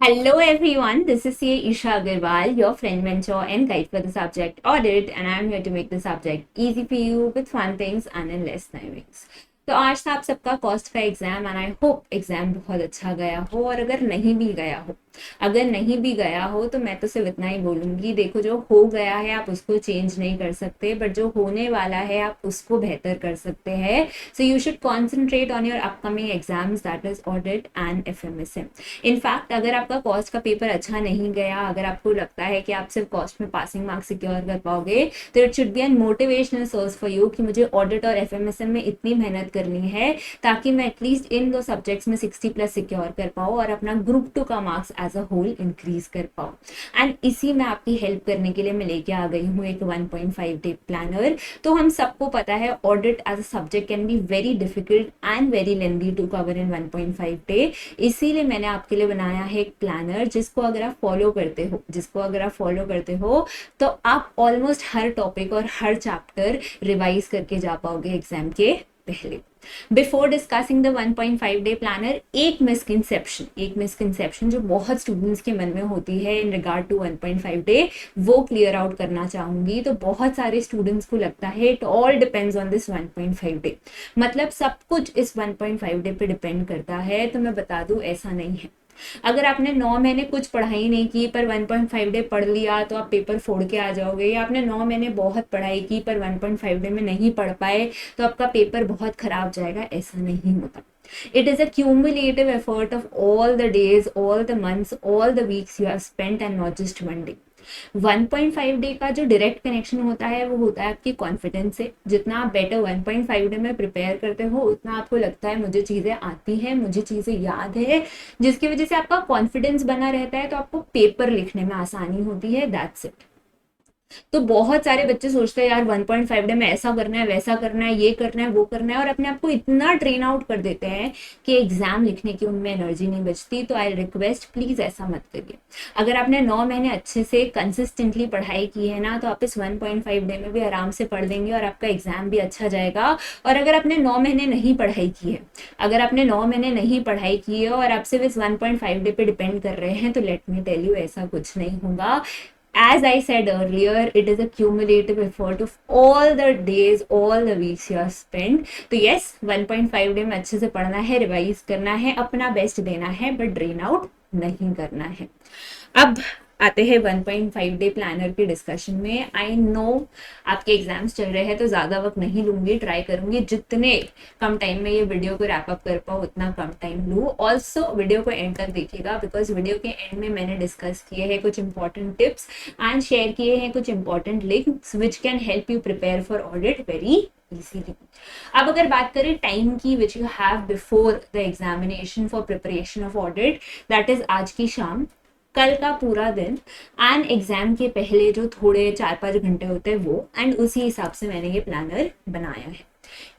Hello everyone, this is CA Isha Agarwal, your friend, mentor, and guide for the subject audit, and I'm here to make the subject easy for you with fun things and in less timings. तो आज था आप सबका cost का exam and I hope exam बहुत अच्छा गया हो। और अगर नहीं भी गया हो तो मैं तो सिर्फ इतना ही बोलूंगी, देखो जो हो गया है आप उसको चेंज नहीं कर सकते, बट जो होने वाला है आप उसको बेहतर कर सकते हैं। So you should concentrate on your upcoming exams, that is audit and FMSM. In fact अगर आपका कॉस्ट का पेपर अच्छा नहीं गया, अगर आपको लगता है कि आप सिर्फ कॉस्ट में पासिंग मार्क्स सिक्योर कर पाओगे, तो it should be an motivational source for you कि मुझे ऑडिट और एफएमएसएम में इतनी मेहनत करनी है ताकि मैं एटलीस्ट इन दो सब्जेक्ट्स में 60+ सिक्योर कर पाऊँ और अपना ग्रुप 2 का marks as a whole increase कर पाऊँ। एंड इसी में आपकी हेल्प करने के लिए मैं लेके आ गई हूँ एक 1.5 डे प्लानर। तो हम सबको पता है audit as a subject can be very difficult and very lengthy to cover in 1.5 day, इसीलिए मैंने आपके लिए बनाया है एक प्लानर जिसको अगर आप फॉलो करते हो तो आप ऑलमोस्ट हर टॉपिक और हर चैप्टर रिवाइज करके जा पाओगे एग्जाम के पहले। Before discussing the 1.5 day planner, एक मिसकंसेप्शन जो बहुत स्टूडेंट्स के मन में होती है इन रिगार्ड टू 1.5 डे, वो क्लियर आउट करना चाहूंगी। तो बहुत सारे स्टूडेंट्स को लगता है it all depends on this 1.5 day, मतलब सब कुछ इस 1.5 डे पे डिपेंड करता है। तो मैं बता दूं ऐसा नहीं है। अगर आपने 9 महीने कुछ पढ़ाई नहीं की पर 1.5 डे पढ़ लिया तो आप पेपर फोड़ के आ जाओगे, या आपने 9 महीने बहुत पढ़ाई की पर 1.5 डे में नहीं पढ़ पाए तो आपका पेपर बहुत खराब जाएगा, ऐसा नहीं होता। It is a cumulative effort of all the days, all the months, all the weeks you have spent and not just one day. 1.5 day का जो डायरेक्ट कनेक्शन होता है वो होता है आपकी कॉन्फिडेंस से। जितना आप बेटर 1.5 डे में प्रिपेयर करते हो उतना आपको लगता है मुझे चीज़ें आती हैं, मुझे चीज़ें याद है, जिसकी वजह से आपका कॉन्फिडेंस बना रहता है, तो आपको पेपर लिखने में आसानी होती है। That's it. तो बहुत सारे बच्चे सोचते हैं यार 1.5 डे में ऐसा करना है, वैसा करना है, ये करना है, वो करना है, और अपने आप को इतना ट्रेन आउट कर देते हैं कि एग्जाम लिखने की उनमें एनर्जी नहीं बचती। तो आई रिक्वेस्ट प्लीज ऐसा मत करिए। अगर आपने 9 महीने अच्छे से कंसिस्टेंटली पढ़ाई की है ना, तो आप इस 1.5 डे में भी आराम से पढ़ लेंगे और आपका एग्जाम भी अच्छा जाएगा। और अगर आपने 9 महीने नहीं पढ़ाई की है, और आप सिर्फ इस 1.5 डे पे डिपेंड कर रहे हैं, तो लेट मी टेल यू ऐसा कुछ नहीं होगा। As I said earlier, it is a cumulative effort of all the days, all the weeks you have spent. तो yes, 1.5 डे में अच्छे से पढ़ना है, रिवाइज करना है, अपना बेस्ट देना है, बट ड्रेन आउट नहीं करना है। अब आते हैं 1.5 डे प्लानर के डिस्कशन में। आई नो आपके एग्जाम्स चल रहे हैं तो ज़्यादा वक्त नहीं लूंगी, ट्राई करूंगी जितने कम टाइम में ये वीडियो को रैप अप कर पाऊँ उतना कम टाइम लूँ। ऑल्सो वीडियो को एंड तक देखिएगा, बिकॉज वीडियो के एंड में मैंने डिस्कस किए हैं कुछ इंपॉर्टेंट टिप्स एंड शेयर किए हैं कुछ important links which can help you prepare for audit very easily. अब अगर बात करें टाइम की which you have before the examination for preparation of audit, that is आज की शाम, कल का पूरा दिन एंड एग्जाम के पहले जो थोड़े 4-5 घंटे होते हैं वो, एंड उसी हिसाब से मैंने ये प्लानर बनाया है।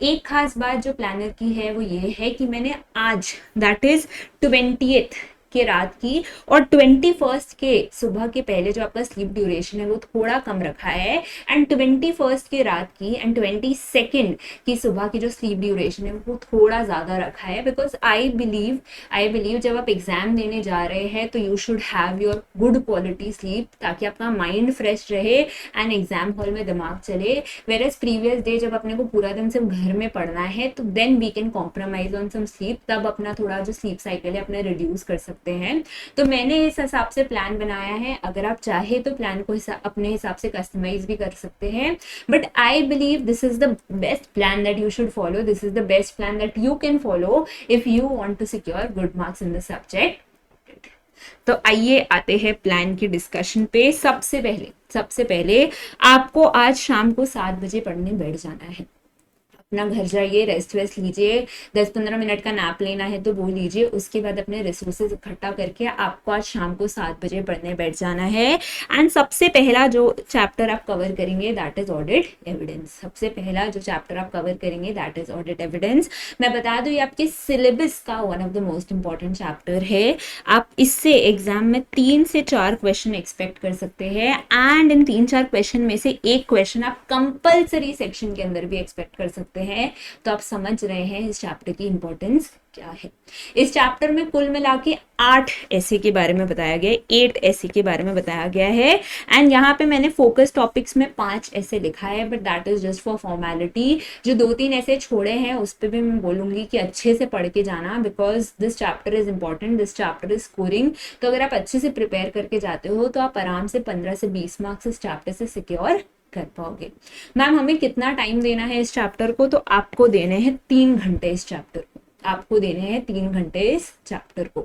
एक खास बात जो प्लानर की है वो ये है कि मैंने आज दैट इज 20th के रात की और 21st के सुबह के पहले जो आपका स्लीप ड्यूरेशन है वो थोड़ा कम रखा है, एंड 21st के रात की एंड 22nd की सुबह की जो स्लीप ड्यूरेशन है वो थोड़ा ज़्यादा रखा है। बिकॉज आई बिलीव जब आप एग्जाम देने जा रहे हैं तो you should have your good quality sleep, ताकि आपका माइंड फ्रेश रहे एंड एग्जाम हॉल में दिमाग चले। वेर एज प्रीवियस डे जब अपने को पूरा दिन सिर्फ घर में पढ़ना है तो then we can compromise on some sleep, तब अपना थोड़ा जो स्लीप साइकिल है अपना रिड्यूस कर सकते हैं। तो मैंने इस हिसाब से प्लान बनाया है। अगर आप चाहे तो प्लान को अपने हिसाब से कस्टमाइज भी कर सकते हैं, but I believe this is the best plan that you should follow, this is the best plan that you can follow if you want to secure good marks in the subject. तो आइए आते हैं plan की discussion पे। सबसे पहले आपको आज शाम को 7 बजे पढ़ने बैठ जाना है। अपना घर जाइए, रेस्ट वेस्ट लीजिए, 10-15 मिनट का नैप लेना है तो वो लीजिए। उसके बाद अपने रिसोर्सेज इकट्ठा करके आपको आज शाम को 7 बजे पढ़ने बैठ जाना है। एंड सबसे पहला जो चैप्टर आप कवर करेंगे दैट इज ऑडिट एविडेंस। मैं बता दूं ये आपके सिलेबस का one of the most important chapter है। आप इससे एग्जाम में 3 से 4 क्वेश्चन एक्सपेक्ट कर सकते हैं, एंड इन 3-4 क्वेश्चन में से एक क्वेश्चन आप कंपल्सरी सेक्शन के अंदर भी एक्सपेक्ट कर सकते हैं। तो आप समझ रहे हैं इस चैप्टर की इंपॉर्टेंस क्या है। इस चैप्टर में कुल मिला के 8 ऐसे के बारे में बताया गया है, 8 ऐसे के बारे में बताया गया है। एंड यहाँ पे मैंने फोकस टॉपिक्स में 5 ऐसे लिखा है, but that is just for formality. जो 2-3 ऐसे छोड़े हैं उस पर भी मैं बोलूंगी कि अच्छे से पढ़ के जाना, because this chapter is important, this chapter is scoring. तो अगर आप अच्छे से प्रिपेयर करके जाते हो तो आप आराम से 15 से 20 मार्क्स इस चैप्टर से सिक्योर कर पाओगे। मैम हमें कितना टाइम देना है इस चैप्टर को? तो आपको देने हैं 3 घंटे इस चैप्टर को, आपको देने हैं 3 घंटे इस चैप्टर को।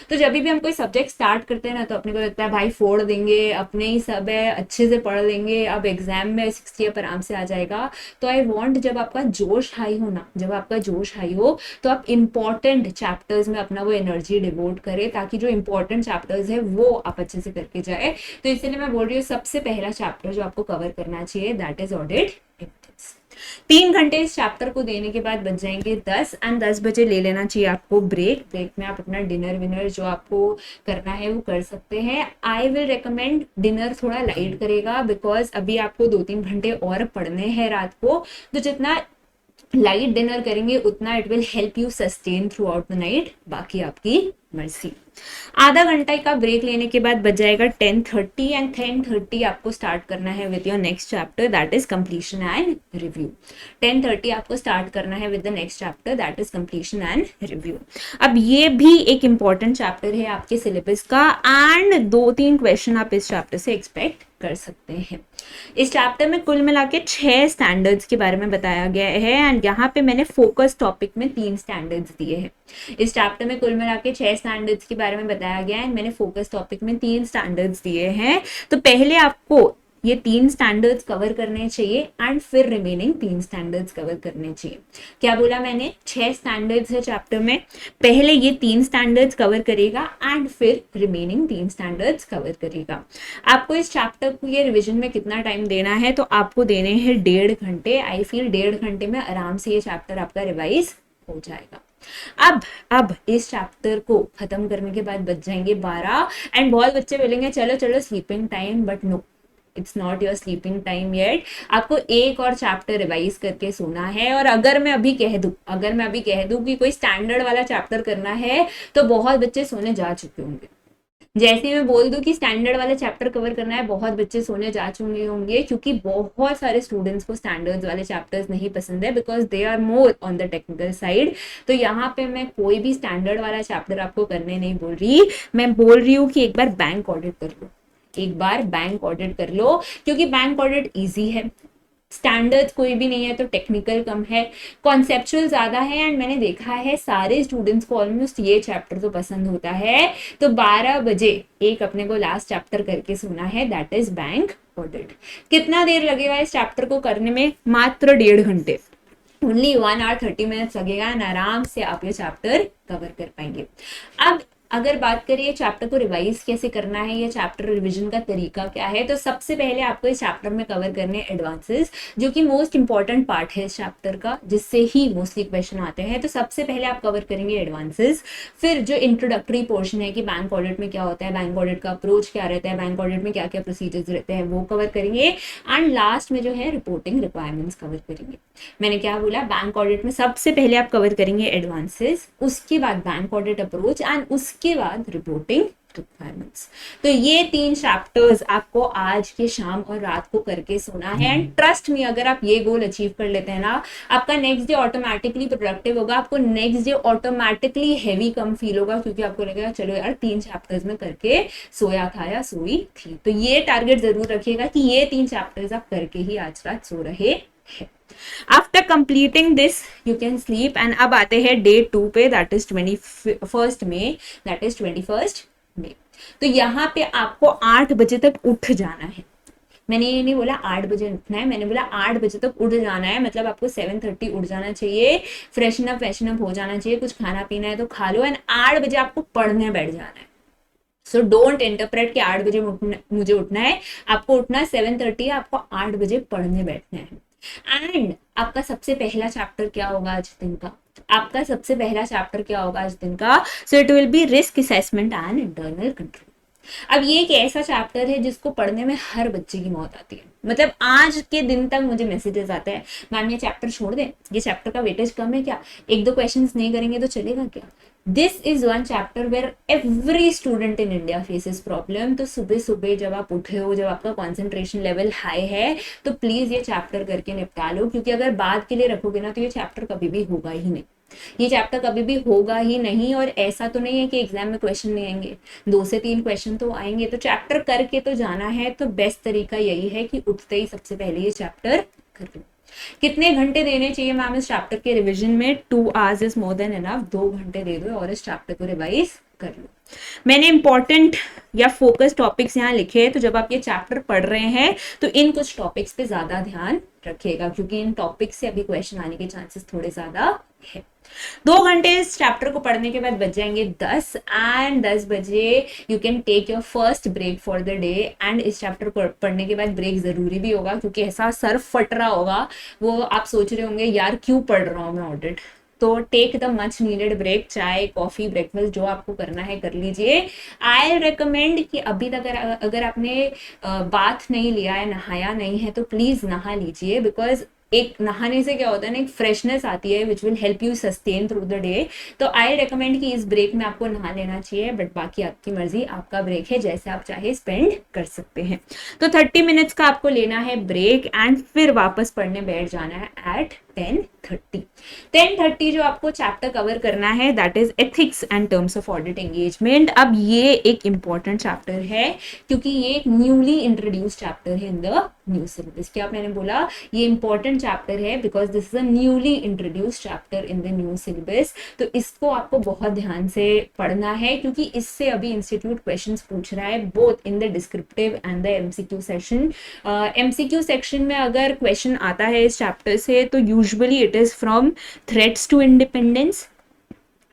तो जब भी हम कोई सब्जेक्ट स्टार्ट करते हैं ना, तो अपने को लगता है भाई फोड़ देंगे, अपने ही सब है, अच्छे से पढ़ लेंगे, अब एग्जाम में 60 पर आराम से आ जाएगा। तो आई वांट, जब आपका जोश हाई हो ना, जब आपका जोश हाई हो तो आप इंपॉर्टेंट चैप्टर्स में अपना वो एनर्जी डिवोट करें, ताकि जो इंपॉर्टेंट चैप्टर्स है वो आप अच्छे से करके जाए। तो इसलिए मैं बोल रही हूँ सबसे पहला चैप्टर जो आपको कवर करना चाहिए दैट इज ऑडिट। 3 घंटे इस चैप्टर को देने के बाद बच जाएंगे 10, एंड 10 बजे ले लेना चाहिए आपको ब्रेक। ब्रेक में आप अपना डिनर विनर जो आपको करना है वो कर सकते हैं। आई विल रिकमेंड डिनर थोड़ा लाइट करेगा, बिकॉज अभी आपको 2-3 घंटे और पढ़ने हैं रात को। तो जितना लाइट डिनर करेंगे उतना it will help you sustain through out the night. बाकी आपकी मर्जी। आधा घंटा का ब्रेक लेने के बाद बच जाएगा 10:30, एंड 10:30 आपको स्टार्ट करना है with your next chapter that is completion and review. 10:30 आपको स्टार्ट करना है with the next chapter that is completion and review. अब ये भी एक इंपॉर्टेंट चैप्टर है आपके सिलेबस का, एंड 2-3 क्वेश्चन आप इस चैप्टर से एक्सपेक्ट कर सकते हैं। इस चैप्टर में कुल मिला के 6 स्टैंडर्ड्स के बारे में बताया गया है, एंड यहाँ पे मैंने फोकस टॉपिक में 3 स्टैंडर्ड्स दिए हैं। इस चैप्टर में कुल मिला के 6 स्टैंडर्ड्स के बारे में बताया गया है, मैंने फोकस टॉपिक में 3 स्टैंडर्ड्स दिए हैं। तो पहले आपको ये 3 स्टैंडर्ड्स कवर करने चाहिए, एंड फिर रिमेनिंग 3 स्टैंडर्ड्स कवर करने चाहिए। क्या बोला मैंने? 6 स्टैंडर्ड्स है चैप्टर में, पहले ये 3 स्टैंडर्ड्स कवर करेगा एंड फिर रिमेनिंग 3 स्टैंडर्ड्स कवर करेगा। आपको इस चैप्टर को ये रिविजन में कितना टाइम देना है? तो आपको देने हैं 1.5 घंटे। आई फील 1.5 घंटे में आराम से ये चैप्टर आपका रिवाइज हो जाएगा। अब इस चैप्टर को खत्म करने के बाद बच जाएंगे 12, एंड बहुत बच्चे बोलेंगे चलो चलो sleeping time, but no, it's not your sleeping time yet. आपको एक और चैप्टर रिवाइज करके सोना है। और अगर मैं अभी कह दूं कि कोई स्टैंडर्ड वाला चैप्टर करना है, तो बहुत बच्चे सोने जा चुके होंगे। जैसे मैं बोल दूं कि स्टैंडर्ड वाला चैप्टर कवर करना है, बहुत बच्चे सोने जा चुके होंगे, क्योंकि बहुत सारे स्टूडेंट्स को स्टैंडर्ड्स वाले चैप्टर्स नहीं पसंद है, because they are more on the technical side. तो यहाँ पे मैं कोई भी स्टैंडर्ड वाला चैप्टर आपको करने नहीं बोल रही, मैं बोल रही हूँ कि एक बार बैंक ऑडिट कर लो, एक बार बैंक ऑडिट कर लो, क्योंकि बैंक ऑडिट ईजी है, स्टैंडर्ड कोई भी नहीं है, तो टेक्निकल कम है, कॉन्सेप्चुअल ज्यादा है। एंड मैंने देखा है सारे स्टूडेंट्स को ऑलमोस्ट ये चैप्टर तो पसंद होता है। तो 12 बजे एक अपने को लास्ट चैप्टर करके सुना है दैट इज बैंक ऑडिट। कितना देर लगेगा इस चैप्टर को करने में? मात्र 1.5 घंटे, ओनली 1 hour 30 minutes लगेगा, एंड आराम से आप ये चैप्टर कवर कर पाएंगे। अब अगर बात करिए चैप्टर को रिवाइज कैसे करना है, या चैप्टर रिवीजन का तरीका क्या है, तो सबसे पहले आपको इस चैप्टर में कवर करने एडवांसेस, जो कि मोस्ट इंपॉर्टेंट पार्ट है इस चैप्टर का, जिससे ही मोस्टली क्वेश्चन आते हैं। तो सबसे पहले आप कवर करेंगे एडवांसेस, फिर जो इंट्रोडक्टरी पोर्शन है कि बैंक ऑडिट में क्या होता है, बैंक ऑडिट का अप्रोच क्या रहता है, बैंक ऑडिट में क्या क्या प्रोसीजर्स रहते हैं, वो कवर करेंगे। एंड लास्ट में जो है रिपोर्टिंग रिक्वायरमेंट्स कवर करेंगे। मैंने क्या बोला? बैंक ऑडिट में सबसे पहले आप कवर करेंगे एडवांसेस, उसके बाद बैंक ऑडिट अप्रोच, एंड उसके बाद रिपोर्टिंग रिक्वायरमेंट्स। तो ये 3 चैप्टर्स आपको आज के शाम और रात को करके सोना है। एंड ट्रस्ट मी, अगर आप ये गोल अचीव कर लेते हैं ना, आपका नेक्स्ट डे ऑटोमेटिकली प्रोडक्टिव होगा, आपको नेक्स्ट डे ऑटोमेटिकली हैवी कम फील होगा, क्योंकि आपको लगेगा चलो यार 3 चैप्टर्स में करके सोया था या सोई थी। तो ये टारगेट जरूर रखिएगा कि ये 3 चैप्टर्स आप करके ही आज रात सो रहे हैं। After completing this you can sleep. And अब आते हैं डे 2 पे, that is 21 May, that is 21 May. तो यहाँ पे आपको 8 बजे तक उठ जाना है। मैंने ये नहीं बोला 8 बजे उठना है, मैंने बोला 8 बजे तक उठ जाना है। मतलब आपको 7:30 उठ जाना चाहिए, फ्रेशन अप हो जाना चाहिए, कुछ खाना पीना है तो खा लो, एंड 8 बजे आपको पढ़ने बैठ जाना है। सो डोंट इंटरप्रेट कि 8 बजे मुझे उठना है, आपको उठना 7:30, आपको 8 बजे पढ़ने बैठना है। एंड आपका सबसे पहला चैप्टर क्या होगा आज दिन का? आपका सबसे पहला चैप्टर क्या होगा आज दिन का? So it will be risk assessment and internal control. अब ये एक ऐसा चैप्टर है जिसको पढ़ने में हर बच्चे की मौत आती है, मतलब आज के दिन तक मुझे मैसेजेस आते हैं, मैम ये चैप्टर छोड़ दें, ये चैप्टर का वेटेज कम है क्या, एक दो क्वेश्चंस नहीं करेंगे तो चलेगा क्या। This is one chapter where every student in India faces problem. तो सुबह सुबह जब आप उठे हो, जब आपका कॉन्सेंट्रेशन लेवल हाई है, तो प्लीज ये चैप्टर करके निपटा लो, क्योंकि अगर बाद के लिए रखोगे ना तो ये चैप्टर कभी भी होगा ही नहीं, ये चैप्टर कभी भी होगा ही नहीं। और ऐसा तो नहीं है कि एग्जाम में क्वेश्चन नहीं आएंगे, 2 से 3 क्वेश्चन तो आएंगे, तो चैप्टर करके तो जाना है। तो बेस्ट तरीका यही है कि उठते ही सबसे पहले ये चैप्टर कर लो। कितने घंटे देने चाहिए मैम इस चैप्टर के रिवीजन में? 2 hours is more than enough. 2 घंटे दे दो और इस चैप्टर को रिवाइज कर लो। मैंने इंपॉर्टेंट या फोकस टॉपिक्स यहाँ लिखे हैं, तो जब आप ये चैप्टर पढ़ रहे हैं तो इन कुछ टॉपिक्स पे ज्यादा ध्यान रखिएगा, क्योंकि इन टॉपिक्स से अभी क्वेश्चन आने के चांसेस थोड़े ज्यादा है। 2 घंटे इस चैप्टर को पढ़ने के बाद बच जाएंगे 10, एंड 10 बजे you can take your first break for the day. And इस चैप्टर को पढ़ने के बाद ब्रेक जरूरी भी होगा, क्योंकि ऐसा सर फट रहा होगा, वो आप सोच रहे होंगे यार क्यों पढ़ रहा हूँ मैं ऑडिट। तो take the much needed break, चाय कॉफी ब्रेकफास्ट जो आपको करना है कर लीजिए। आई रिकमेंड कि अभी तक अगर आपने बाथ नहीं लिया है, नहाया नहीं है, तो प्लीज नहा लीजिए, बिकॉज एक नहाने से क्या होता है ना, एक फ्रेशनेस आती है which will help you sustain through the day. तो आई रिकमेंड कि इस ब्रेक में आपको नहा लेना चाहिए, बट बाकी आपकी मर्जी, आपका ब्रेक है, जैसे आप चाहे स्पेंड कर सकते हैं। तो 30 मिनट्स का आपको लेना है ब्रेक, एंड फिर वापस पढ़ने बैठ जाना है एट 10:30। 10:30 जो आपको चैप्टर कवर करना है that is ethics and terms of audit engagement. अब ये एक इंपॉर्टेंट चैप्टर है, क्योंकि ये एक न्यूली इंट्रोड्यूस चैप्टर है इन द न्यू सिलेबस। क्या मैंने बोला, ये इंपॉर्टेंट चैप्टर है because this is a newly introduce chapter in the new syllabus. तो इसको आपको बहुत ध्यान से पढ़ना है, क्योंकि इससे अभी इंस्टीट्यूट क्वेश्चंस पूछ रहा है, both in the descriptive and the MCQ section. MCQ section में अगर क्वेश्चन आता है इस चैप्टर से, तो usually it is from threats to independence.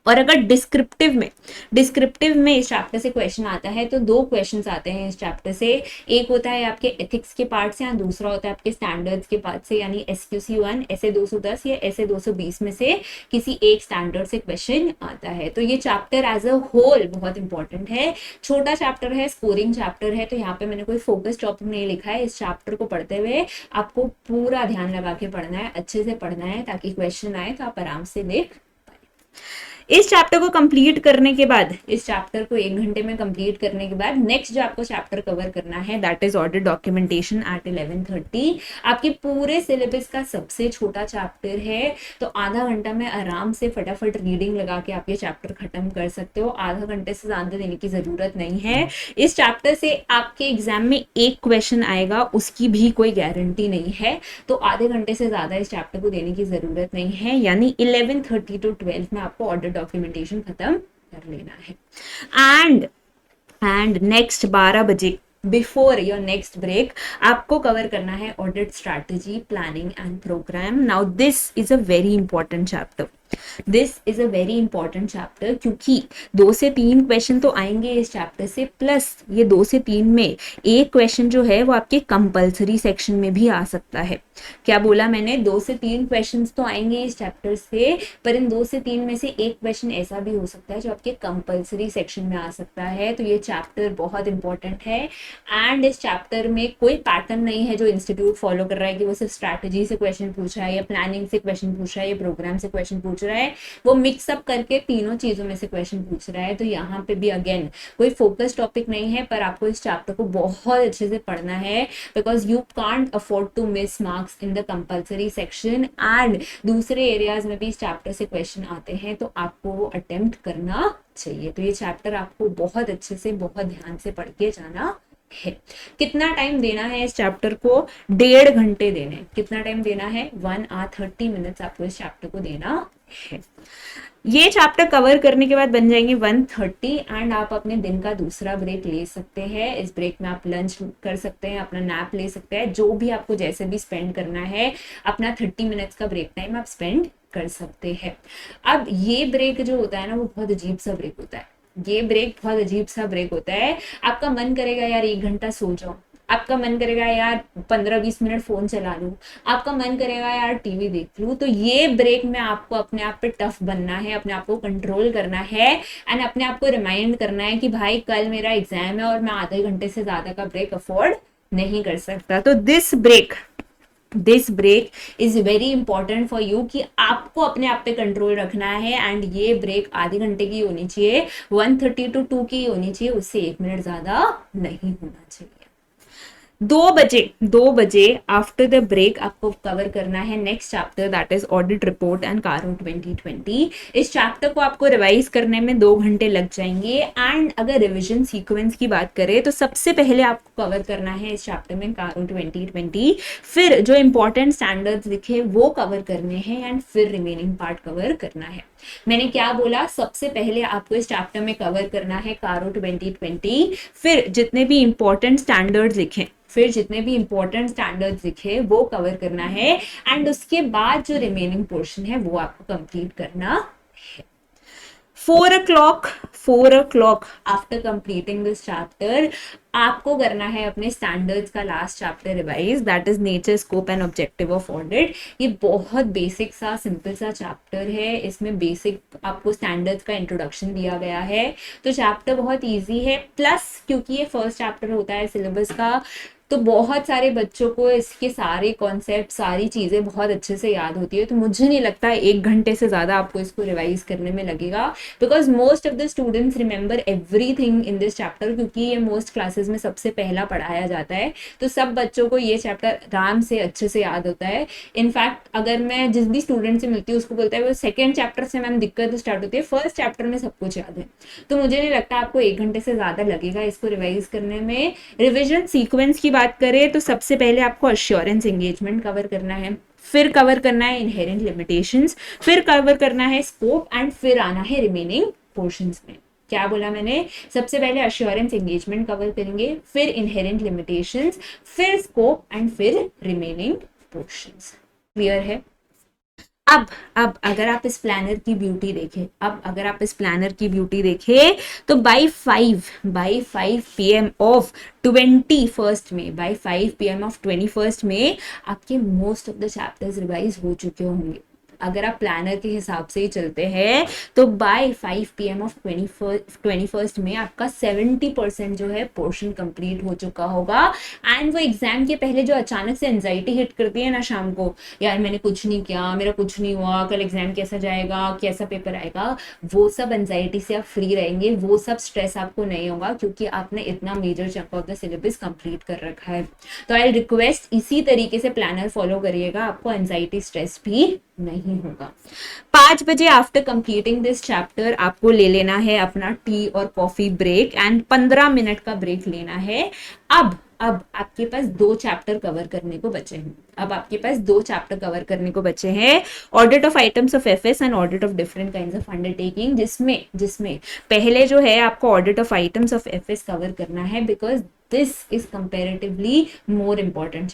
और अगर डिस्क्रिप्टिव में इस चैप्टर से क्वेश्चन आता है, तो 2 क्वेश्चंस आते हैं इस चैप्टर से। एक होता है आपके एथिक्स के पार्ट से, और दूसरा होता है आपके स्टैंडर्ड्स के पार्ट से, यानी SQC 1 ऐसे 210 या ऐसे 220 में से किसी एक स्टैंडर्ड से क्वेश्चन आता है। तो ये चैप्टर एज अ होल बहुत इंपॉर्टेंट है। छोटा चैप्टर है, स्कोरिंग चैप्टर है, तो यहाँ पे मैंने कोई फोकस टॉपिक नहीं लिखा है। इस चैप्टर को पढ़ते हुए आपको पूरा ध्यान लगा के पढ़ना है, अच्छे से पढ़ना है, ताकि क्वेश्चन आए तो आप आराम से देख। इस चैप्टर को कंप्लीट करने के बाद, इस चैप्टर को 1 घंटे में कंप्लीट करने के बाद, नेक्स्ट जो आपको चैप्टर कवर करना है that is audit documentation at 11:30। आपके पूरे सिलेबस का सबसे छोटा चैप्टर है, तो आधा घंटा में आराम से फटाफट रीडिंग लगा के आप ये चैप्टर खत्म कर सकते हो। आधा घंटे से ज्यादा देने की जरूरत नहीं है। इस चैप्टर से आपके एग्जाम में 1 क्वेश्चन आएगा, उसकी भी कोई गारंटी नहीं है, तो आधे घंटे से ज्यादा इस चैप्टर को देने की जरूरत नहीं है। यानी 11:30 to 12 में आपको ऑडिट डॉक्यूमेंटेशन खत्म कर लेना है। एंड नेक्स्ट 12 बजे बिफोर योर नेक्स्ट ब्रेक आपको कवर करना है audit strategy, planning and program. Now this is a very important chapter. क्योंकि 2 से 3 क्वेश्चन तो आएंगे इस चैप्टर से, प्लस ये 2 से 3 में एक क्वेश्चन जो है वो आपके कंपल्सरी सेक्शन में भी आ सकता है। क्या बोला मैंने, 2 से 3 क्वेश्चंस तो आएंगे इस चैप्टर से, पर इन 2 से 3 में से एक क्वेश्चन ऐसा भी हो सकता है जो आपके कंपल्सरी सेक्शन में आ सकता है। तो ये चैप्टर बहुत इंपॉर्टेंट है, एंड इस चैप्टर में कोई पैटर्न नहीं है जो इंस्टीट्यूट फॉलो कर रहा है कि वो सिर्फ स्ट्रैटेजी से क्वेश्चन पूछ रहा है, या प्लानिंग से क्वेश्चन पूछ रहा है, या प्रोग्राम से क्वेश्चन पूछ रहा है। वो मिक्सअप करके तीनों चीजों में से क्वेश्चन पूछ रहा है। तो यहाँ पे भी अगेन कोई फोकस टॉपिक नहीं है, पर आपको इस चैप्टर को बहुत अच्छे से पढ़ना है, because you can't afford to miss marks in the compulsory section. And दूसरे एरियाज में भी इस चैप्टर से क्वेश्चन आते हैं, तो आपको वो अटेम्प्ट करना चाहिए। तो ये चैप्टर आपको बहुत अच्छे से, बहुत ध्यान से पढ़ के जाना है। कितना टाइम देना है इस चैप्टर को? 1.5 घंटे देने। कितना टाइम देना है? 1 hour 30 minutes आपको इस चैप्टर को देना है। ये चैप्टर कवर करने के बाद बन जाएंगे 1:30, एंड आप अपने दिन का दूसरा ब्रेक ले सकते हैं। इस ब्रेक में आप लंच कर सकते हैं, अपना नैप ले सकते हैं, जो भी आपको जैसे भी स्पेंड करना है, अपना 30 मिनट्स का ब्रेक टाइम आप स्पेंड कर सकते हैं। अब ये ब्रेक जो होता है ना, वो बहुत अजीब सा ब्रेक होता है। ये ब्रेक बहुत अजीब सा ब्रेक होता है। आपका मन करेगा यार 1 घंटा सो जाओ, आपका मन करेगा यार 15-20 मिनट फोन चला लूं, आपका मन करेगा यार टीवी देख लूं। तो ये ब्रेक में आपको अपने आप पे टफ बनना है, अपने आप को कंट्रोल करना है एंड अपने आप को रिमाइंड करना है कि भाई कल मेरा एग्जाम है और मैं आधे घंटे से ज्यादा का ब्रेक अफोर्ड नहीं कर सकता। तो this break is very important for you कि आपको अपने आप पे कंट्रोल रखना है एंड ये ब्रेक आधे घंटे की होनी चाहिए, 1:30 to 2 की होनी चाहिए, उससे 1 मिनट ज्यादा नहीं होना चाहिए। 2 बजे आफ्टर द ब्रेक आपको कवर करना है next chapter, that is audit report and कारो 2020। इस चैप्टर को आपको रिवाइज करने में 2 घंटे लग जाएंगे एंड अगर रिविजन सीक्वेंस की बात करें तो सबसे पहले आपको कवर करना है इस चैप्टर में कारो 2020, फिर जो इंपॉर्टेंट स्टैंडर्ड्स लिखे वो कवर करने हैं एंड फिर रिमेनिंग पार्ट कवर करना है। मैंने क्या बोला, सबसे पहले आपको इस चैप्टर में कवर करना है कारो 2020, फिर जितने भी इंपॉर्टेंट स्टैंडर्ड्स लिखे वो कवर करना है एंड उसके बाद जो रिमेनिंग पोर्शन है वो आपको कंप्लीट करना है। 4 o'clock after completing this chapter आपको करना है अपने स्टैंडर्ड्स का last chapter revise, that is nature, scope and objective of audit. ये बहुत बेसिक सा सिंपल सा चैप्टर है, इसमें बेसिक आपको स्टैंडर्ड्स का इंट्रोडक्शन दिया गया है, तो चैप्टर बहुत इजी है। प्लस क्योंकि ये फर्स्ट चैप्टर होता है सिलेबस का, तो बहुत सारे बच्चों को इसके सारे कॉन्सेप्ट, सारी चीज़ें बहुत अच्छे से याद होती है। तो मुझे नहीं लगता 1 घंटे से ज़्यादा आपको इसको रिवाइज करने में लगेगा, because most of the students remember everything in this chapter, क्योंकि ये मोस्ट क्लासेस में सबसे पहला पढ़ाया जाता है, तो सब बच्चों को ये चैप्टर आराम से अच्छे से याद होता है। इनफैक्ट अगर मैं जिस भी स्टूडेंट से मिलती हूँ उसको बोलता है वो सेकेंड चैप्टर से मैम दिक्कत स्टार्ट होती है, फर्स्ट चैप्टर में सब कुछ याद है। तो मुझे नहीं लगता आपको 1 घंटे से ज़्यादा लगेगा इसको रिवाइज करने में। रिविजन सीक्वेंस की बात करें तो सबसे पहले आपको अश्योरेंस एंगेजमेंट कवर करना है, फिर कवर करना है इनहेरेंट लिमिटेशंस, फिर कवर करना है स्कोप एंड फिर आना है रिमेनिंग पोर्शंस में। क्या बोला मैंने, सबसे पहले अश्योरेंस एंगेजमेंट कवर करेंगे, फिर इनहेरेंट लिमिटेशंस, फिर स्कोप एंड फिर रिमेनिंग पोर्शंस। क्लियर है? अब अगर आप इस प्लानर की ब्यूटी देखें, तो बाई 5 PM ऑफ 21st में आपके most of the chapters revise हो चुके होंगे। अगर आप प्लानर के हिसाब से ही चलते हैं तो बाय 5 PM ऑफ 21st में आपका 70% जो है पोर्शन कंप्लीट हो चुका होगा। एंड वो एग्जाम के पहले जो अचानक से एंजाइटी हिट करती है ना शाम को, यार मैंने कुछ नहीं किया, मेरा कुछ नहीं हुआ, कल एग्जाम कैसा जाएगा, कैसा पेपर आएगा, वो सब एंजाइटी से आप फ्री रहेंगे, वो सब स्ट्रेस आपको नहीं होगा, क्योंकि आपने इतना major chunk of the syllabus complete कर रखा है। तो आई रिक्वेस्ट इसी तरीके से प्लानर फॉलो करिएगा, आपको एंजाइटी स्ट्रेस भी नहीं होगा। 5 बजे आफ्टर कंप्लीटिंग दिस चैप्टर आपको ले लेना है अपना टी और कॉफी ब्रेक एंड 15 मिनट का ब्रेक लेना है। अब आपके पास 2 चैप्टर कवर करने को बचे हैं, audit of items of FS and audit of different kinds of undertaking, जिसमें पहले जो है आपको audit of items of FS cover करना है, because this is comparatively more important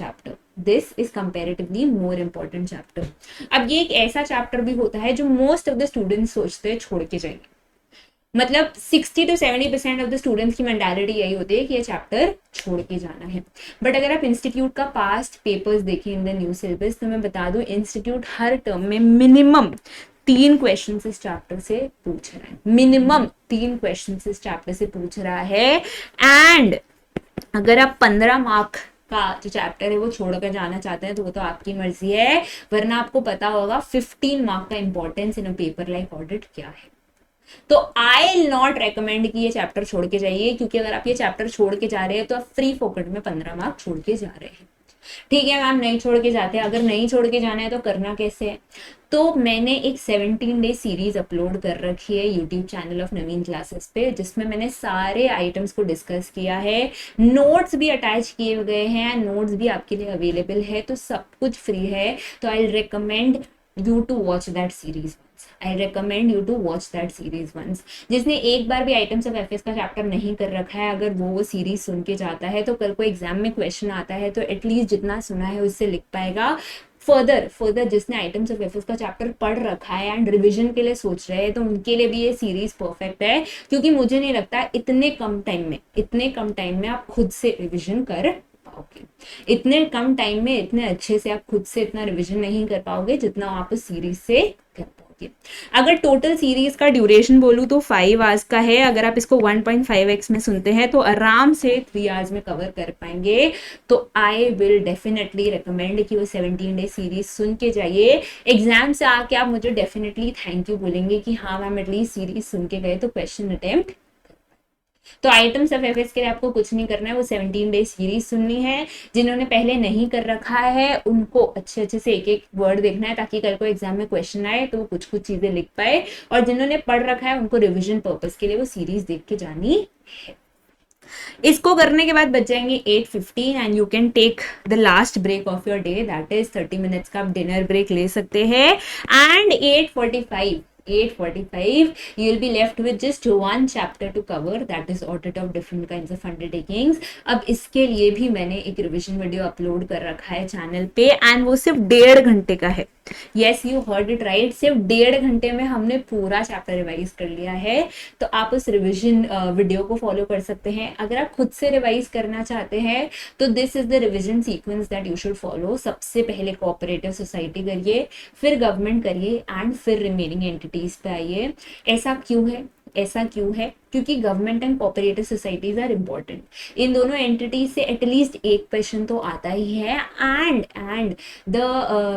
chapter. अब ये एक ऐसा चैप्टर भी होता है जो मोस्ट ऑफ द स्टूडेंट्स सोचते हैं छोड़ के जाएंगे, मतलब 60 to 70% ऑफ द स्टूडेंट्स की मेंटालिटी यही होती है कि ये चैप्टर छोड़ के जाना है। बट अगर आप इंस्टीट्यूट का पास्ट पेपर्स देखें इन द न्यू सिलेबस, तो मैं बता दूं इंस्टीट्यूट हर टर्म में मिनिमम 3 क्वेश्चन इस चैप्टर से पूछ रहा है, एंड अगर आप 15 मार्क का जो चैप्टर है वो छोड़ कर जाना चाहते हैं तो वो तो आपकी मर्जी है, वरना आपको पता होगा 15 मार्क का importance in a paper like audit क्या है। तो आई नॉट रेकमेंड कि ये चैप्टर छोड़ के जाइए, क्योंकि अगर आप ये चैप्टर छोड़ के जा रहे हैं तो आप फ्री फोकट में 15 मार्क छोड़ के जा रहे हैं। ठीक है मैम, नहीं छोड़ के जाते, अगर नहीं छोड़ के जाना है तो करना कैसे है? तो मैंने एक 17 डे सीरीज अपलोड कर रखी है YouTube channel of Naveen classes पे, जिसमें मैंने सारे आइटम्स को डिस्कस किया है, नोट्स भी अटैच किए गए हैं, नोट्स भी आपके लिए अवेलेबल है, तो सब कुछ फ्री है। तो I recommend you to watch that series once. जिसने एक बार भी आइटम्स ऑफ एफएस का चैप्टर नहीं कर रखा है, अगर वो सीरीज सुन के जाता है तो कल को एग्जाम में क्वेश्चन आता है तो एटलीस्ट जितना सुना है उससे लिख पाएगा। फर्दर जिसने आइटम्स ऑफ एफएस का चैप्टर पढ़ रखा है एंड रिवीजन के लिए सोच रहे हैं, तो उनके लिए भी ये सीरीज परफेक्ट है, क्योंकि मुझे नहीं लगता इतने कम टाइम में आप खुद से रिवीजन कर पाओगे। इतने कम टाइम में इतने अच्छे से आप खुद से इतना रिवीजन नहीं कर पाओगे जितना आप उस सीरीज से कर पाओगे। अगर टोटल सीरीज का ड्यूरेशन बोलूँ तो 5 आवर्स का है। अगर आप इसको 1.5x में सुनते हैं तो आराम से 3 आवर्स में कवर कर पाएंगे। तो आई विल डेफिनेटली रिकमेंड कि वो 17 डे सीरीज सुन के जाइए। एग्जाम से आके आप मुझे डेफिनेटली थैंक यू बोलेंगे कि हाँ मैम एटलीस्ट सीरीज सुन के गए तो क्वेश्चन अटेम्प्ट। तो आइटम्स ऑफ एफएस के लिए आपको कुछ नहीं करना है, वो 17 डे सीरीज सुननी है। जिन्होंने पहले नहीं कर रखा है उनको अच्छे अच्छे से एक एक वर्ड देखना है ताकि कल को एग्जाम में क्वेश्चन आए तो वो कुछ कुछ चीजें लिख पाए। और जिन्होंने पढ़ रखा है उनको रिविजन पर्पस के लिए वो सीरीज देख के जानी है। इसको करने के बाद बच जाएंगे 8:15 and you can take the last break of your day, that is 30 minutes का आप डिनर ब्रेक ले सकते हैं। And 8:45 you will be left with just one chapter to cover, that is audit of different kinds of undertakings। अब इसके लिए भी मैंने एक रिविजन वीडियो अपलोड कर रखा है चैनल पे एंड वो सिर्फ 1.5 घंटे का है। Yes you heard it right, सिर्फ 1.5 घंटे में हमने पूरा चैप्टर रिवाइज कर लिया है। तो आप उस रिविजन वीडियो को फॉलो कर सकते हैं। अगर आप खुद से रिवाइज करना चाहते हैं तो this is the revision sequence that you should follow. सबसे पहले कोऑपरेटिव सोसाइटी करिए, फिर गवर्नमेंट करिए एंड फिर रिमेनिंग एंटिटीज पे आइए। ऐसा क्यों है? ऐसा क्यों है? क्योंकि government and cooperative societies are important. इन दोनों एंटिटीज से एटलीस्ट एक क्वेश्चन तो आता ही है। And the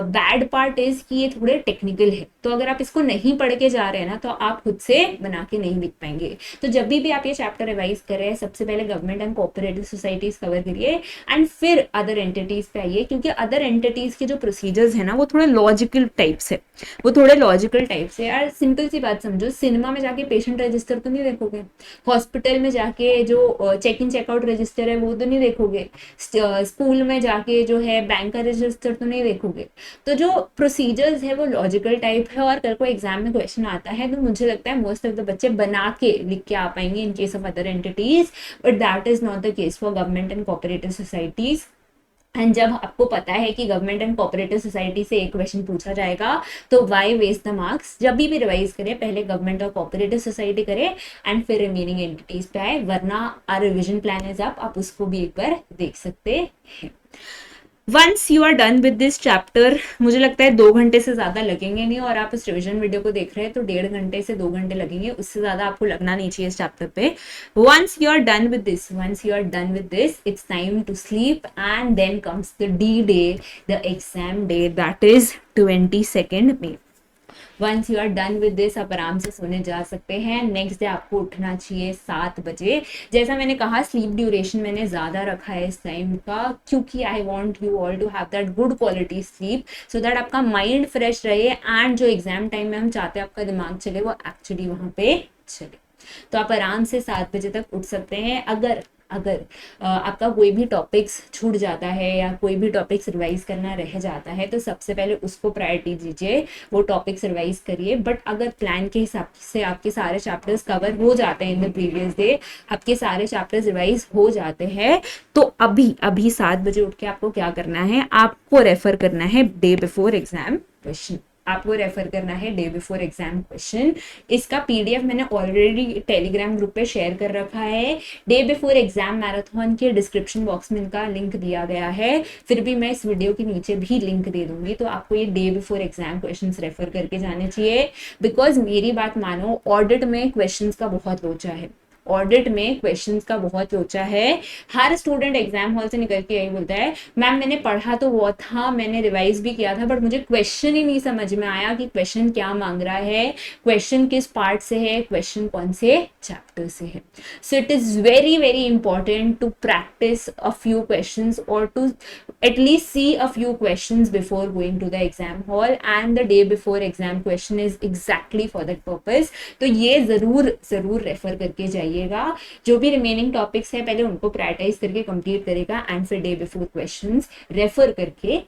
bad part is कि ये थोड़े टेक्निकल है, तो अगर आप इसको नहीं पढ़ के जा रहे हैं ना तो आप खुद से बना के नहीं लिख पाएंगे। तो जब भी आप ये चैप्टर रिवाइज कर रहे हैं सबसे पहले government and cooperative societies cover करिए एंड फिर अदर एंटिटीज पे आइए, क्योंकि अदर एंटिटीज के जो प्रोसीजर्स है ना वो थोड़े लॉजिकल टाइप से, वो थोड़े लॉजिकल टाइप से। यार सिंपल सी बात समझो, सिनेमा में जाके पेशेंट रजिस्टर तो नहीं देखोगे, हॉस्पिटल में जाके जो चेक इन चेकआउट रजिस्टर है वो तो नहीं देखोगे, स्कूल में जाके जो है बैंक का रजिस्टर तो नहीं देखोगे। तो जो प्रोसीजर्स है वो लॉजिकल टाइप है और कल को एग्जाम में क्वेश्चन आता है तो मुझे लगता है मोस्ट ऑफ द बच्चे बना के लिख के आ पाएंगे in case of other entities, but that is not the case for government and cooperative societies. And जब आपको पता है कि गवर्नमेंट एंड कोऑपरेटिव सोसाइटी से एक क्वेश्चन पूछा जाएगा तो वाई वेस्ट द मार्क्स। जब भी रिवाइज करें पहले गवर्नमेंट और कोऑपरेटिव सोसाइटी करें एंड फिर रिमेनिंग एंटिटीज पे आए, वरना our revision plan is up, आप उसको भी एक बार देख सकते हैं। Once you are done with this chapter, मुझे लगता है 2 घंटे से ज्यादा लगेंगे नहीं, और आप इस रिविजन वीडियो को देख रहे हैं तो 1.5 घंटे से 2 घंटे लगेंगे, उससे ज्यादा आपको लगना नहीं चाहिए इस चैप्टर पे। Once you are done with this it's time to sleep and then comes the D day, the exam day, that is 22 May. Once you are done with this आप आराम से सोने जा सकते हैं। नेक्स्ट डे आपको उठना चाहिए 7 बजे। जैसा मैंने कहा स्लीप ड्यूरेशन मैंने ज़्यादा रखा है इस टाइम का, क्योंकि I want you all to have that good quality sleep so that आपका माइंड फ्रेश रहे एंड जो एग्जाम टाइम में हम चाहते हैं आपका दिमाग चले वो एक्चुअली वहाँ पे चले। तो आप आराम से 7 बजे तक उठ सकते हैं। अगर आपका कोई भी टॉपिक्स छूट जाता है या कोई भी टॉपिक्स रिवाइज करना रह जाता है तो सबसे पहले उसको प्रायोरिटी दीजिए, वो टॉपिक्स रिवाइज करिए। बट अगर प्लान के हिसाब से आपके सारे चैप्टर्स कवर हो जाते हैं इन द प्रीवियस डे, आपके सारे चैप्टर्स रिवाइज हो जाते हैं, तो अभी 7 बजे उठ के आपको क्या करना है, आपको रेफर करना है डे बिफोर एग्जाम क्वेश्चन। आपको रेफर करना है डे बिफोर एग्जाम क्वेश्चन। इसका पीडीएफ मैंने ऑलरेडी टेलीग्राम ग्रुप पे शेयर कर रखा है। डे बिफोर एग्जाम मैराथन के डिस्क्रिप्शन बॉक्स में इनका लिंक दिया गया है, फिर भी मैं इस वीडियो के नीचे भी लिंक दे दूंगी। तो आपको ये day before exam questions refer करके जाने चाहिए, बिकॉज मेरी बात मानो ऑडिट में क्वेश्चंस का बहुत लोचा है, ऑडिट में क्वेश्चंस का बहुत लोचा है। हर स्टूडेंट एग्जाम हॉल से निकल के यही बोलता है मैम मैंने पढ़ा तो वो था, मैंने रिवाइज भी किया था, बट मुझे क्वेश्चन ही नहीं समझ में आया कि क्वेश्चन क्या मांग रहा है, क्वेश्चन किस पार्ट से है, क्वेश्चन कौन से चैप्टर से है। So it is very very important to practise a few questions और to at least see a few questions before going to the exam hall, and the day before exam question is exactly for that purpose. तो ये जरूर refer करके जाइए। जो भी remaining topics है पहले उनको प्रायोरिटाइज करके कंप्लीट करेगा एंड फिर डे बिफोर क्वेश्चंस रेफर करके।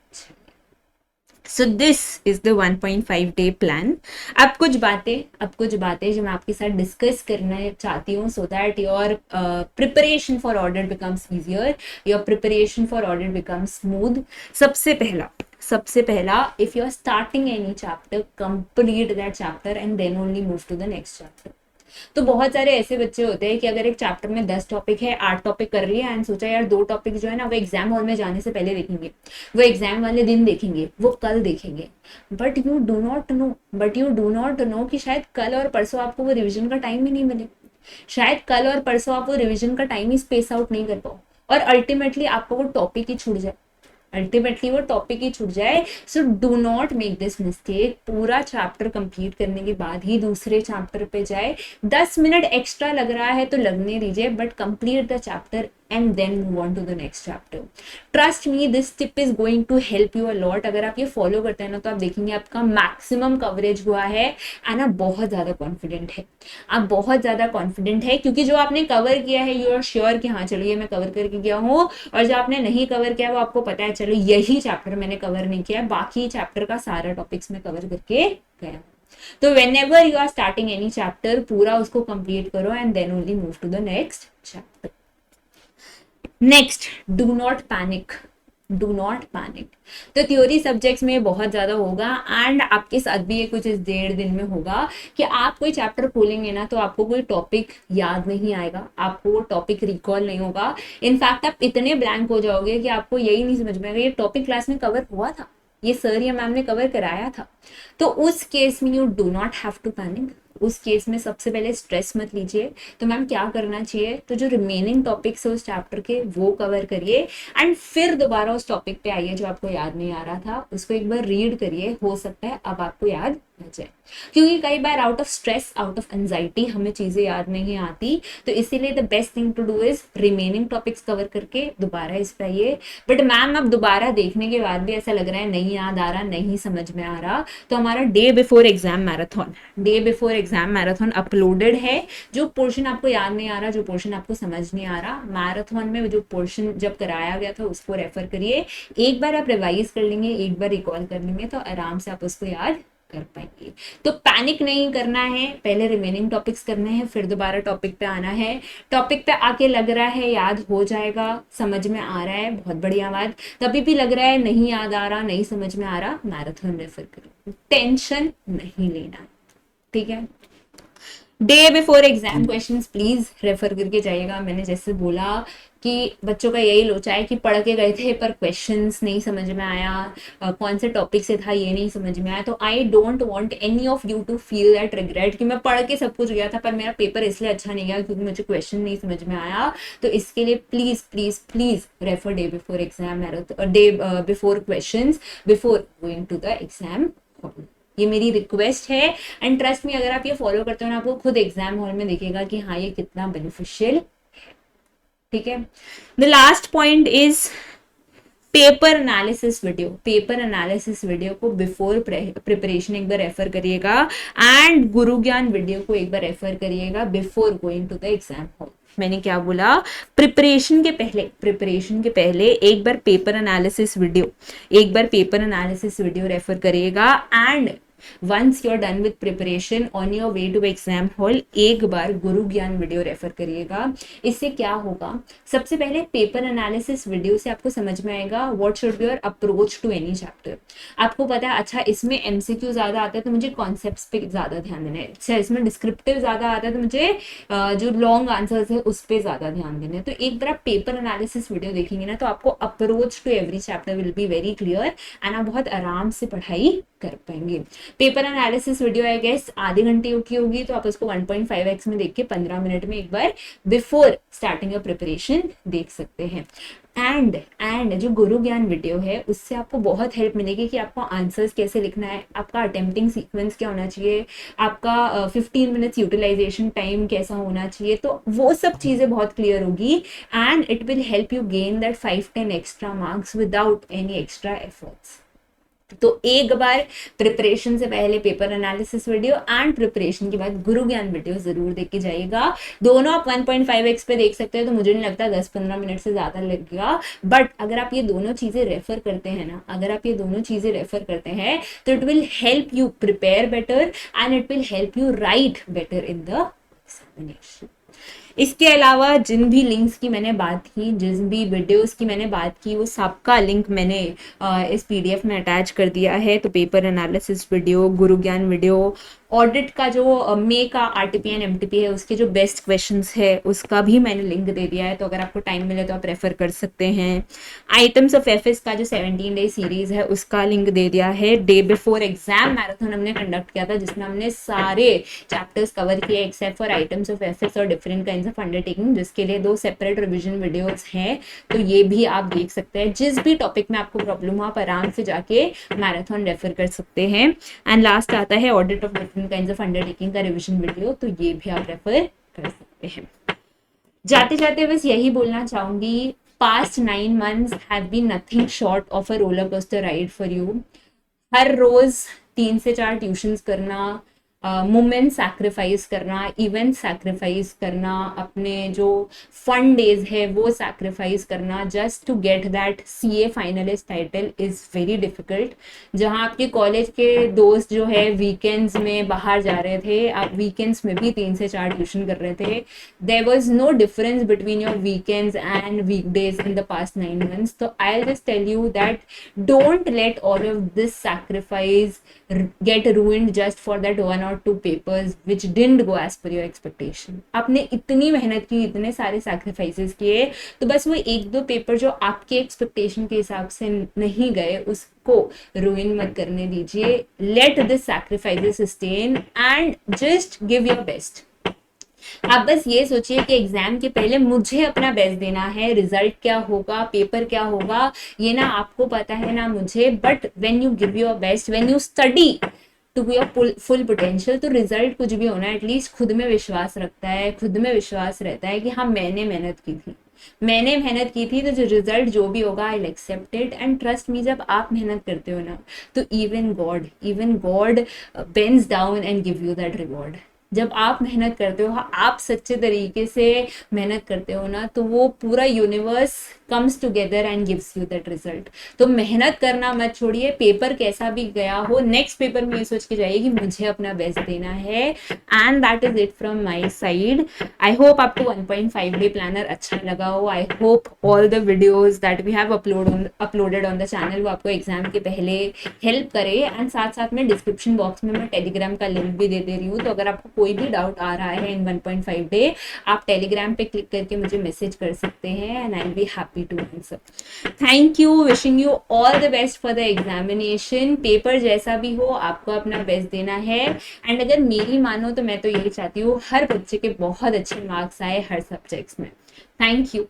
So this is the 1.5 day plan. अब कुछ बातें जो मैं आपके साथ डिस्कस करना चाहती हूँ so that your preparation for audit becomes easier, your preparation for audit becomes smooth. सबसे पहला if you are starting any chapter, complete that chapter and then only move to the next chapter. तो बहुत सारे ऐसे बच्चे होते हैं कि अगर एक चैप्टर में 10 टॉपिक है, 8 टॉपिक कर लिया एंड सोचा यार 2 टॉपिक जो है ना वो एग्जाम हॉल में जाने से पहले देखेंगे, वो एग्जाम वाले दिन देखेंगे, वो कल देखेंगे। But you do not know कि शायद कल और परसों आपको वो रिविजन का टाइम ही नहीं मिले, शायद कल और परसों आप वो रिविजन का टाइम ही स्पेस आउट नहीं कर पाओ, और अल्टीमेटली आपको वो टॉपिक ही छूट जाए, so do not make this mistake. पूरा चैप्टर कंप्लीट करने के बाद ही दूसरे चैप्टर पे जाए। 10 मिनट एक्स्ट्रा लग रहा है तो लगने दीजिए, but complete the chapter and then move on to the next chapter. Trust me, this tip is going to help you a lot. अगर आप ये फॉलो करते हैं ना तो आप देखेंगे आपका मैक्सिमम कवरेज हुआ है एंड आप बहुत ज्यादा कॉन्फिडेंट है, क्योंकि जो आपने कवर किया है यू आर श्योर कि हाँ चलो ये मैं कवर करके गया हूँ, और जो आपने नहीं कवर किया वो आपको पता है चलो यही चैप्टर मैंने कवर नहीं किया, बाकी चैप्टर का सारा टॉपिक्स में कवर करके गया। तो whenever you are starting any chapter, पूरा उसको कंप्लीट करो and then only move to the next chapter. Next, do not panic. तो थ्योरी सब्जेक्ट्स में बहुत ज्यादा होगा एंड आपके साथ भी ये कुछ इस 1.5 दिन में होगा कि आप कोई चैप्टर खोलेंगे ना तो आपको कोई टॉपिक याद नहीं आएगा, आपको वो टॉपिक रिकॉल नहीं होगा। इनफैक्ट आप इतने ब्लैंक हो जाओगे कि आपको यही नहीं समझ में आएगा ये टॉपिक क्लास में कवर हुआ था, ये सर या मैम ने कवर कराया था। तो उस केस में you do not have to panic. उस केस में सबसे पहले स्ट्रेस मत लीजिए। तो मैम क्या करना चाहिए, तो जो रिमेनिंग टॉपिक्स है उस चैप्टर के वो कवर करिए एंड फिर दोबारा उस टॉपिक पे आइए जो आपको याद नहीं आ रहा था, उसको एक बार रीड करिए, हो सकता है अब आपको याद आ जाए। क्योंकि कई बार out of stress, out of anxiety हमें चीजें याद नहीं आती, तो इसीलिए the best thing to do is remaining topics cover करके दोबारा इस पे आइए। बट मैम अब दोबारा देखने के बाद भी ऐसा लग रहा है नहीं याद आ रहा, नहीं समझ में आ रहा, तो हमारा day before exam marathon uploaded है। जो पोर्शन आपको याद नहीं आ रहा, जो पोर्शन आपको समझ नहीं आ रहा, मैराथन में जो पोर्शन जब कराया गया था उसको रेफर करिए। एक बार आप रिवाइज कर लेंगे, एक बार रिकॉल कर लेंगे तो आराम से आप उसको याद कर पाएंगे। तो पैनिक नहीं करना है, पहले रिमेनिंग टॉपिक्स करने हैं, फिर दोबारा टॉपिक पे आना है। टॉपिक पे आके लग रहा है याद हो जाएगा, समझ में आ रहा है, बहुत बढ़िया बात। तभी भी लग रहा है नहीं याद आ रहा, नहीं समझ में आ रहा, मैराथन रेफर करो, टेंशन नहीं लेना, ठीक है। Day before exam questions please refer करके जाइएगा। मैंने जैसे बोला कि बच्चों का यही लोचा है कि पढ़ के गए थे पर क्वेश्चंस नहीं समझ में आया, कौन से टॉपिक से था ये नहीं समझ में आया। तो I don't want any of you to feel that regret कि मैं पढ़ के सब कुछ गया था पर मेरा पेपर इसलिए अच्छा नहीं गया क्योंकि मुझे क्वेश्चन नहीं समझ में आया। तो इसके लिए please please please refer day before exam, day before questions before going to the exam. ये मेरी रिक्वेस्ट है एंड ट्रस्ट मी, अगर आप ये फॉलो करते हो ना आपको खुद एग्जाम हॉल में दिखेगा कि हाँ ये कितना बेनिफिशियल, ठीक है। The last point is paper analysis video को बिफोर प्रिपरेशन एक बार रेफर करिएगा एंड गुरु ज्ञान वीडियो को एक बार रेफर करिएगा before going to the exam hall. मैंने क्या बोला, प्रिपरेशन के पहले एक बार पेपर एनालिसिस वीडियो रेफर करिएगा and once you are done with preparation on your way to exam hall एक बार गुरु ज्ञान वीडियो रेफर करिएगा। इससे क्या होगा, सबसे पहले पेपर एनालिसिस वीडियो से आपको समझ में आएगा what should be your approach to any chapter. आपको पता है अच्छा इसमें एमसीक्यू ज्यादा आता है तो मुझे कॉन्सेप्ट्स पे ज्यादा ध्यान देना है, अच्छा इसमें डिस्क्रिप्टिव ज्यादा आता है तो मुझे जो लॉन्ग आंसर्स है उस पर ज्यादा ध्यान देना है। तो एक बार आप पेपर एनालिसिस वीडियो देखेंगे ना तो आपको approach to every chapter will be very clear and आप बहुत आराम से पढ़ाई कर पाएंगे। Paper analysis video I guess आधे घंटे की होगी तो आप उसको 1.5x में देख के 15 मिनट में एक बार बिफोर स्टार्टिंग अ प्रिपरेशन देख सकते हैं। एंड जो गुरु ज्ञान वीडियो है उससे आपको बहुत हेल्प मिलेगी कि आपको आंसर्स कैसे लिखना है, आपका अटेम्प्टिंग सीक्वेंस क्या होना चाहिए, आपका 15 मिनट्स यूटिलाइजेशन टाइम कैसा होना चाहिए, तो वो सब चीजें बहुत क्लियर होगी and it will help you gain that 5-10 extra marks without any extra efforts. तो एक बार प्रिपरेशन से पहले paper analysis video and preparation के बाद गुरु ज्ञान वीडियो जरूर देख के जाइएगा। दोनों आप 1.5x पे देख सकते हैं तो मुझे नहीं लगता 10-15 मिनट से ज्यादा लगेगा। बट अगर आप ये दोनों चीजें रेफर करते हैं तो it will help you prepare better and it will help you right better in the examination. इसके अलावा जिन भी लिंक्स की मैंने बात की, जिन भी वीडियोस की मैंने बात की, वो सबका लिंक मैंने इस पीडीएफ में अटैच कर दिया है। तो पेपर एनालिसिस वीडियो, गुरु ज्ञान वीडियो, ऑडिट का जो मे का आरटीपी एंड एमटीपी है उसके जो बेस्ट क्वेश्चंस है उसका भी मैंने लिंक दे दिया है, तो अगर आपको टाइम मिले तो आप रेफर कर सकते हैं। आइटम्स ऑफ एफएस का जो 17 डे सीरीज है उसका लिंक दे दिया है। डे बिफोर एग्जाम मैराथन हमने कंडक्ट किया था जिसमें हमने सारे चैप्टर्स कवर किए except for items of FS और डिफरेंट काइंड्स ऑफ अंडरटेकिंग, जिसके लिए 2 सेपरेट रिविजन वीडियोस हैं, तो ये भी आप देख सकते हैं। जिस भी टॉपिक में आपको प्रॉब्लम हो आप आराम से जाके मैराथन रेफर कर सकते हैं। एंड लास्ट आता है audit of different kinds of undertaking का रिविजन वीडियो, तो ये भी आप रेफर कर सकते हैं। जाते जाते बस यही बोलना चाहूंगी, past 9 months have been nothing short of a roller coaster ride for you. हर रोज 3 से 4 ट्यूशंस करना, मोमेंट सैक्रिफाइस करना, इवेंट सैक्रिफाइस करना, अपने जो फन डेज है वो सैक्रिफाइस करना just to get that CA finalist title is very difficult. जहाँ आपके कॉलेज के दोस्त जो है वीकेंड्स में बाहर जा रहे थे, आप वीकेंड्स में भी 3 से 4 ट्यूशन कर रहे थे, there was no difference between your weekends and weekdays in the past 9 months। तो I will just tell you that don't let all of this sacrifice get ruined just for that 1 or 2 papers which didn't go as per your expectation। आपने इतनी मेहनत की, इतने सारे sacrifices किए, तो बस वो 1-2 पेपर जो आपके एक्सपेक्टेशन के हिसाब से नहीं गए उसको रुइन मत करने दीजिए। Let this sacrifices sustain and just give your best. आप बस ये सोचिए कि एग्जाम के पहले मुझे अपना बेस्ट देना है, रिजल्ट क्या होगा, पेपर क्या होगा, ये ना आपको पता है ना मुझे, but when you give your best, when you study to your full potential, तो रिजल्ट कुछ भी होना एटलीस्ट खुद में विश्वास रखता है, खुद में विश्वास रहता है कि हाँ मैंने मेहनत की थी, मैंने मेहनत की थी, तो जो रिजल्ट जो भी होगा I accept it. And trust me, जब आप मेहनत करते हो ना तो even God bends down and give you that reward. जब आप मेहनत करते हो, आप सच्चे तरीके से मेहनत करते हो ना, तो वो पूरा universe comes together and gives you that result. तो मेहनत करना मत छोड़िए, पेपर कैसा भी गया हो, नेक्स्ट पेपर में ये सोच के जाइए कि मुझे अपना बेस्ट देना है। And that is it from my side. I hope आपको 1.5 डे प्लानर अच्छा लगा हो। I hope all the videos that we have uploaded on the channel वो आपको एग्जाम के पहले हेल्प करे। एंड साथ साथ में डिस्क्रिप्शन बॉक्स में मैं टेलीग्राम का लिंक भी दे रही हूँ, तो अगर आपको कोई भी डाउट आ रहा है इन 1.5 डे, आप टेलीग्राम पे क्लिक करके मुझे मैसेज कर सकते हैं and I will be happy to answer. Thank you, wishing you all the best for the examination. Paper जैसा भी हो आपको अपना बेस्ट देना है। एंड अगर मेरी मानो तो मैं तो यही चाहती हूँ हर बच्चे के बहुत अच्छे मार्क्स आए हर सब्जेक्ट्स में। Thank you.